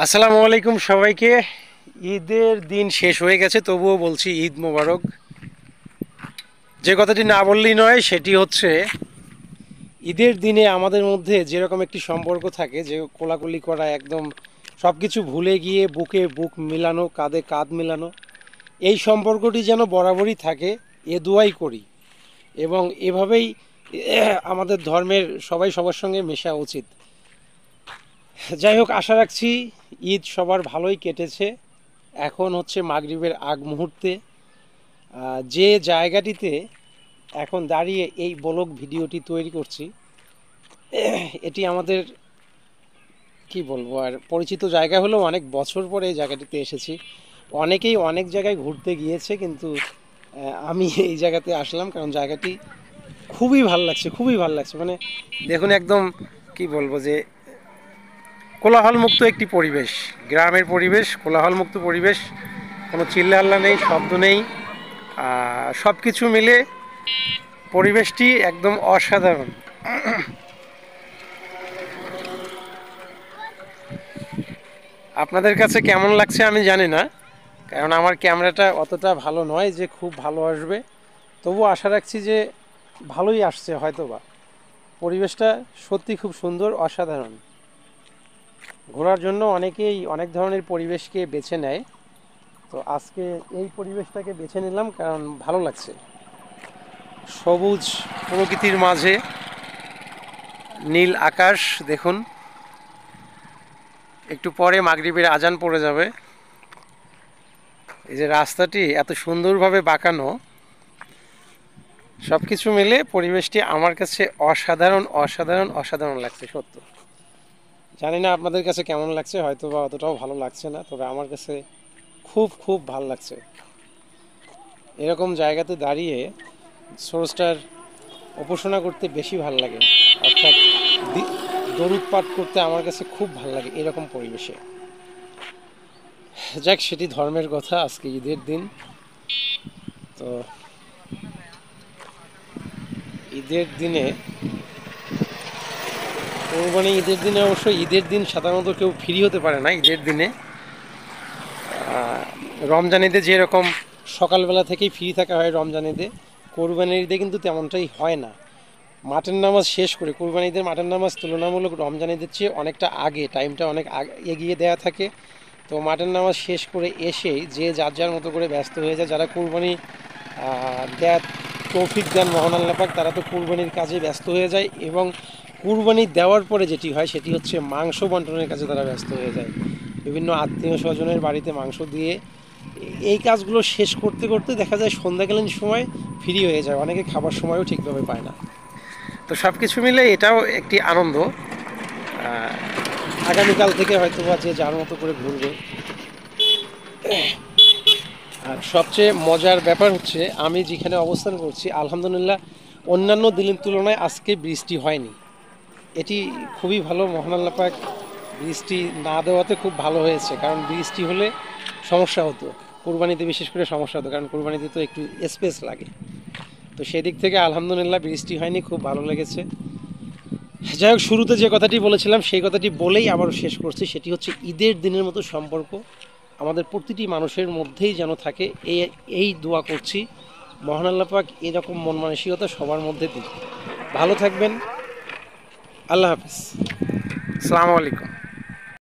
আসসালামু আলাইকুম সবাইকে। ঈদের দিন শেষ হয়ে গেছে, তবুও বলছি ঈদ মোবারক। যে কথাটি না বললেই নয় সেটি হচ্ছে ঈদের দিনে আমাদের মধ্যে যেরকম একটি সম্পর্ক থাকে, যে কোলাকুলি করা, একদম সব কিছু ভুলে গিয়ে বুকে বুক মিলানো, কাঁধে কাঁধ মিলানো, এই সম্পর্কটি যেন বরাবরই থাকে, এ দুয়াই করি। এবং এভাবেই আমাদের ধর্মের সবাই সবার সঙ্গে মেশা উচিত। যাই হোক, আশা রাখছি ঈদ সবার ভালোই কেটেছে। এখন হচ্ছে মাগরিবের আগ মুহূর্তে যে জায়গাটিতে এখন দাঁড়িয়ে এই ব্লগ ভিডিওটি তৈরি করছি, এটি আমাদের কি বলবো আর পরিচিত জায়গা হলেও অনেক বছর পরে এই জায়গাটিতে এসেছি। অনেকেই অনেক জায়গায় ঘুরতে গিয়েছে, কিন্তু আমি এই জায়গাতে আসলাম কারণ জায়গাটি খুবই ভালো লাগছে, খুবই ভালো লাগছে। মানে দেখুন, একদম কি বলবো যে কোলাহলমুক্ত একটি পরিবেশ, গ্রামের পরিবেশ, কোলাহলমুক্ত পরিবেশ, কোনো চিল্লাহাল্লা নেই, শব্দ নেই, সব কিছু মিলে পরিবেশটি একদম অসাধারণ। আপনাদের কাছে কেমন লাগছে আমি জানি না, কারণ আমার ক্যামেরাটা অতটা ভালো নয় যে খুব ভালো আসবে। তবু আশা রাখছি যে ভালোই আসছে হয়তোবা। পরিবেশটা সত্যি খুব সুন্দর, অসাধারণ। ঘোরার জন্য অনেকেই অনেক ধরনের পরিবেশকে বেছে নেয়, তো আজকে এই পরিবেশটাকে বেছে নিলাম কারণ ভালো লাগছে। সবুজ প্রকৃতির মাঝে নীল আকাশ দেখুন। একটু পরে মাগরিবের আজান পড়ে যাবে। এই যে রাস্তাটি এত সুন্দরভাবে বাঁকানো, সব কিছু মিলে পরিবেশটি আমার কাছে অসাধারণ অসাধারণ অসাধারণ লাগছে সত্য। জানি না আপনাদের কাছে কেমন লাগছে, হয়তো বা অতটাও ভালো লাগছে না, তবে আমার কাছে খুব খুব ভালো লাগছে। এরকম জায়গাতে দাঁড়িয়ে সোর্সটার উপাসনা করতে বেশি ভালো লাগে, অর্থাৎ দরুদ পাঠ করতে আমার কাছে খুব ভালো লাগে এরকম পরিবেশে। যাক, সেটি ধর্মের কথা। আজকে ঈদের দিন, তো ঈদের দিনে ঈদের দিনে অবশ্য ঈদের দিন সাধারণত কেউ ফ্রি হতে পারে না। ঈদের দিনে রমজান ঈদে যেরকম সকালবেলা থেকেই ফ্রি থাকা হয়, রমজান ঈদে, কোরবানির ঈদে কিন্তু তেমনটাই হয় না। মাঠের নামাজ শেষ করে, কোরবানি ঈদের মাঠের নামাজ তুলনামূলক রমজান ঈদের চেয়ে অনেকটা আগে, টাইমটা অনেক এগিয়ে দেওয়া থাকে। তো মাঠের নামাজ শেষ করে এসেই যে যার যার মতো করে ব্যস্ত হয়ে যায়। যারা কোরবানি দেয় তৌফিক দেন মহান আল্লাহ পাক, তারা তো কুরবানির কাজে ব্যস্ত হয়ে যায়, এবং কুরবানি দেওয়ার পরে যেটি হয় সেটি হচ্ছে মাংস বন্টনের কাজে তারা ব্যস্ত হয়ে যায়। বিভিন্ন আত্মীয় স্বজনের বাড়িতে মাংস দিয়ে এই কাজগুলো শেষ করতে করতে দেখা যায় সন্ধ্যাকালীন সময় ফ্রি হয়ে যায়, অনেকে খাবার সময়ও ঠিকভাবে পায় না। তো সব কিছু মিলে এটাও একটি আনন্দ। আগামীকাল থেকে হয়তো বা যে যার মতো করে ঘুরবে। আর সবচেয়ে মজার ব্যাপার হচ্ছে, আমি যেখানে অবস্থান করছি আলহামদুলিল্লাহ অন্যান্য দিনের তুলনায় আজকে বৃষ্টি হয়নি। এটি খুবই ভালো, মহান আল্লাহ পাক বৃষ্টি না দেওয়াতে খুব ভালো হয়েছে, কারণ বৃষ্টি হলে সমস্যা হতো, কুরবানিতে বিশেষ করে সমস্যা হতো, কারণ কুরবানিতে তো একটু স্পেস লাগে। তো সেদিক থেকে আলহামদুলিল্লাহ বৃষ্টি হয়নি, খুব ভালো লেগেছে। যাই হোক, শুরুতে যে কথাটি বলেছিলাম সেই কথাটি বলেই আবারও শেষ করছি, সেটি হচ্ছে ঈদের দিনের মতো সম্পর্ক আমাদের প্রতিটি মানুষের মধ্যেই যেন থাকে, এই দোয়া করছি। মহান আল্লাহ পাক এরকম মন মানসিকতা সবার মধ্যে দিন। ভালো থাকবেন। আল্লাহ হাফিজ। আসসালামু আলাইকুম।